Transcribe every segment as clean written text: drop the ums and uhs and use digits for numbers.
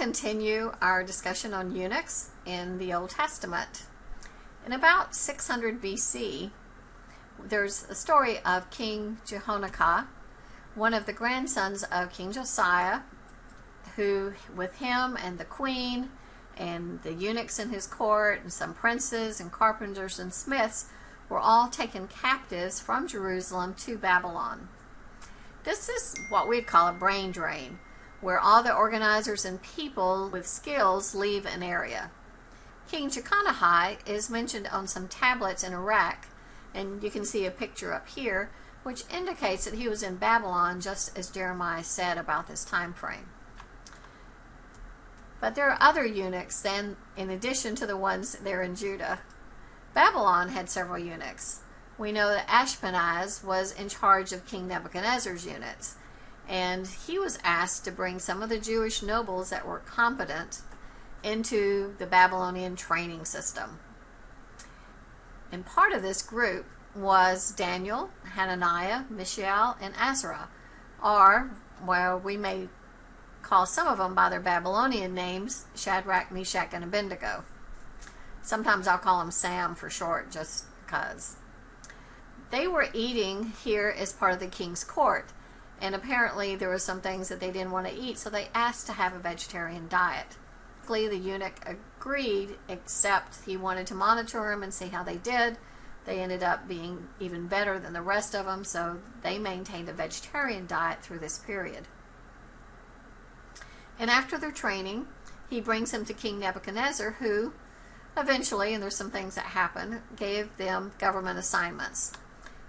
continue our discussion on eunuchs in the Old Testament. In about 600 BC, there's a story of King Jehonakah, one of the grandsons of King Josiah, who with him and the queen and the eunuchs in his court and some princes and carpenters and smiths were all taken captives from Jerusalem to Babylon. This is what we'd call a brain drain, where all the organizers and people with skills leave an area. King Jehonakah is mentioned on some tablets in Iraq, and you can see a picture up here, which indicates that he was in Babylon, just as Jeremiah said about this time frame. But there are other eunuchs then, in addition to the ones there in Judah. Babylon had several eunuchs. We know that Ashpenaz was in charge of King Nebuchadnezzar's units, and he was asked to bring some of the Jewish nobles that were competent into the Babylonian training system. And part of this group was Daniel, Hananiah, Mishael, and Azariah, or, well, we may call some of them by their Babylonian names, Shadrach, Meshach, and Abednego. Sometimes I'll call them Sam for short, just because. They were eating here as part of the king's court, and apparently there were some things that they didn't want to eat, so they asked to have a vegetarian diet. The eunuch agreed, except he wanted to monitor them and see how they did. They ended up being even better than the rest of them, so they maintained a vegetarian diet through this period. And after their training, he brings them to King Nebuchadnezzar, who eventually, and there's some things that happen, gave them government assignments.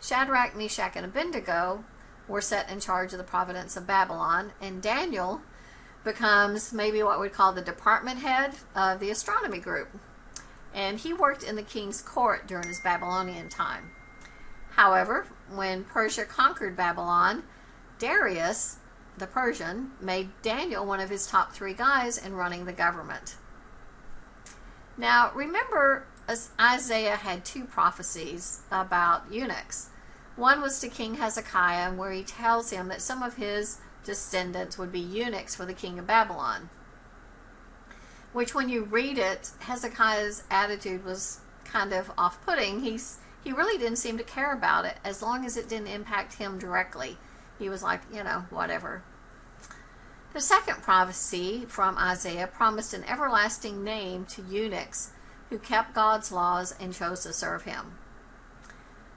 Shadrach, Meshach, and Abednego were set in charge of the province of Babylon, and Daniel becomes maybe what we'd call the department head of the astronomy group. And he worked in the king's court during his Babylonian time. However, when Persia conquered Babylon, Darius, the Persian, made Daniel one of his top 3 guys in running the government. Now, remember, Isaiah had 2 prophecies about eunuchs. One was to King Hezekiah, where he tells him that some of his descendants would be eunuchs for the king of Babylon. Which, when you read it, Hezekiah's attitude was kind of off-putting. He really didn't seem to care about it as long as it didn't impact him directly. He was like, you know, whatever. The second prophecy from Isaiah promised an everlasting name to eunuchs who kept God's laws and chose to serve him.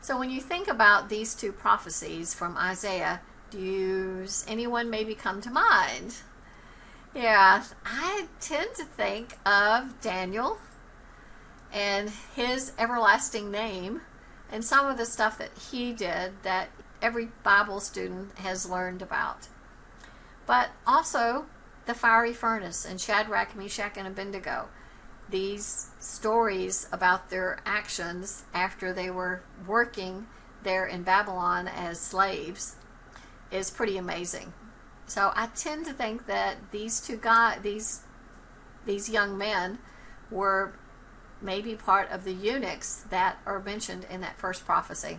So when you think about these 2 prophecies from Isaiah, does anyone maybe come to mind? Yeah, I tend to think of Daniel and his everlasting name and some of the stuff that he did that every Bible student has learned about. But also the fiery furnace and Shadrach, Meshach, and Abednego. These stories about their actions after they were working there in Babylon as slaves is pretty amazing. So I tend to think that these 2 guys, these young men, were maybe part of the eunuchs that are mentioned in that first prophecy.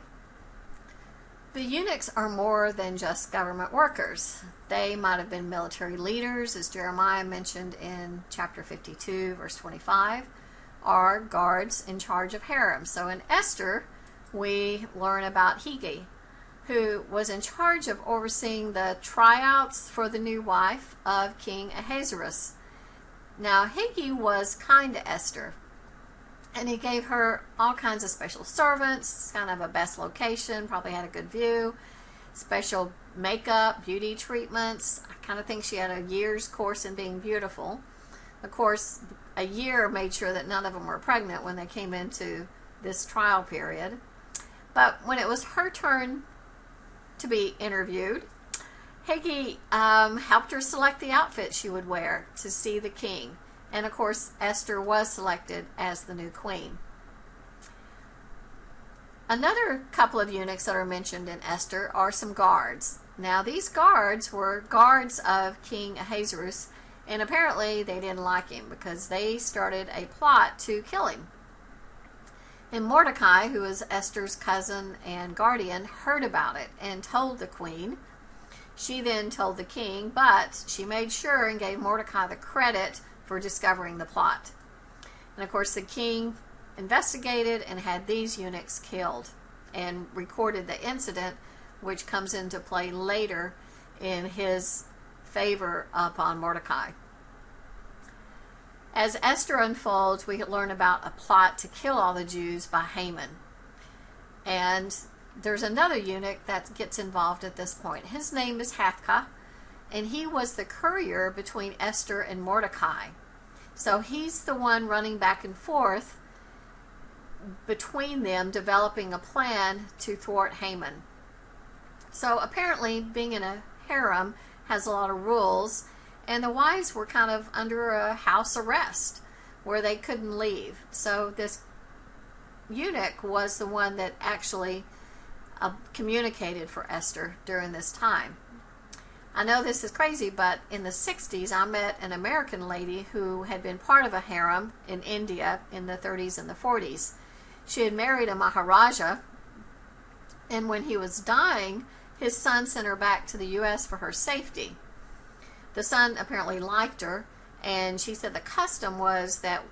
The eunuchs are more than just government workers. They might have been military leaders, as Jeremiah mentioned in chapter 52, verse 25, or guards in charge of harems. So in Esther, we learn about Hegi, who was in charge of overseeing the tryouts for the new wife of King Ahasuerus. Now, Hegi was kind to Esther, and he gave her all kinds of special servants, kind of a best location, probably had a good view, special makeup, beauty treatments. I kind of think she had a year's course in being beautiful. Of course, a year made sure that none of them were pregnant when they came into this trial period. But when it was her turn to be interviewed, Hegi helped her select the outfit she would wear to see the king. And of course, Esther was selected as the new queen. Another couple of eunuchs that are mentioned in Esther are some guards. Now, these guards were guards of King Ahasuerus, and apparently they didn't like him because they started a plot to kill him. And Mordecai, who is Esther's cousin and guardian, heard about it and told the queen. She then told the king, but she made sure and gave Mordecai the credit for discovering the plot. And of course the king investigated and had these eunuchs killed and recorded the incident, which comes into play later in his favor upon Mordecai. As Esther unfolds, we learn about a plot to kill all the Jews by Haman. And there's another eunuch that gets involved at this point. His name is Hathach, and he was the courier between Esther and Mordecai. So he's the one running back and forth between them, developing a plan to thwart Haman. So apparently being in a harem has a lot of rules, and the wives were kind of under a house arrest where they couldn't leave. So this eunuch was the one that actually communicated for Esther during this time. I know this is crazy, but in the 60s I met an American lady who had been part of a harem in India in the 30s and the 40s. She had married a Maharaja, and when he was dying, his son sent her back to the U.S. for her safety. The son apparently liked her, and she said the custom was that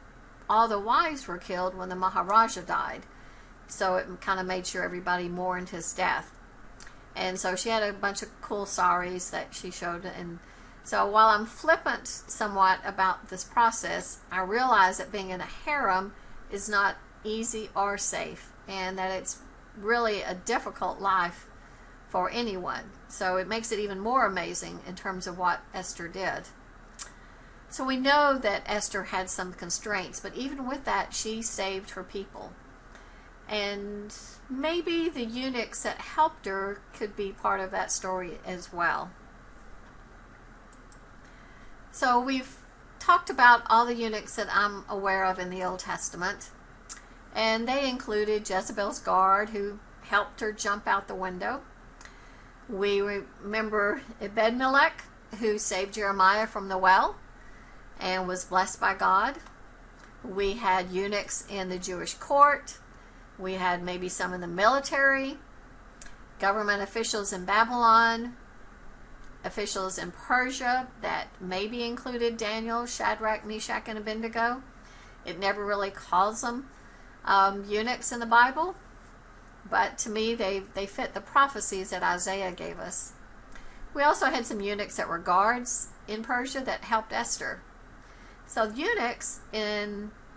all the wives were killed when the Maharaja died. So it kind of made sure everybody mourned his death. And so she had a bunch of cool saris that she showed. And so while I'm flippant somewhat about this process, I realize that being in a harem is not easy or safe, and that it's really a difficult life for anyone. So it makes it even more amazing in terms of what Esther did. So we know that Esther had some constraints, but even with that, she saved her people. And maybe the eunuchs that helped her could be part of that story as well. So we've talked about all the eunuchs that I'm aware of in the Old Testament, and they included Jezebel's guard, who helped her jump out the window. We remember Ebed-Melech, who saved Jeremiah from the well and was blessed by God. We had eunuchs in the Jewish court. We had maybe some in the military, government officials in Babylon, officials in Persia that maybe included Daniel, Shadrach, Meshach, and Abednego. It never really calls them eunuchs in the Bible, but to me they fit the prophecies that Isaiah gave us. We also had some eunuchs that were guards in Persia that helped Esther. So eunuchs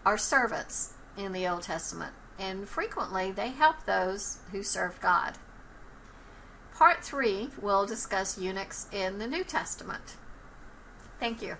are servants in the Old Testament, and frequently they help those who served God. Part 3 will discuss eunuchs in the New Testament. Thank you.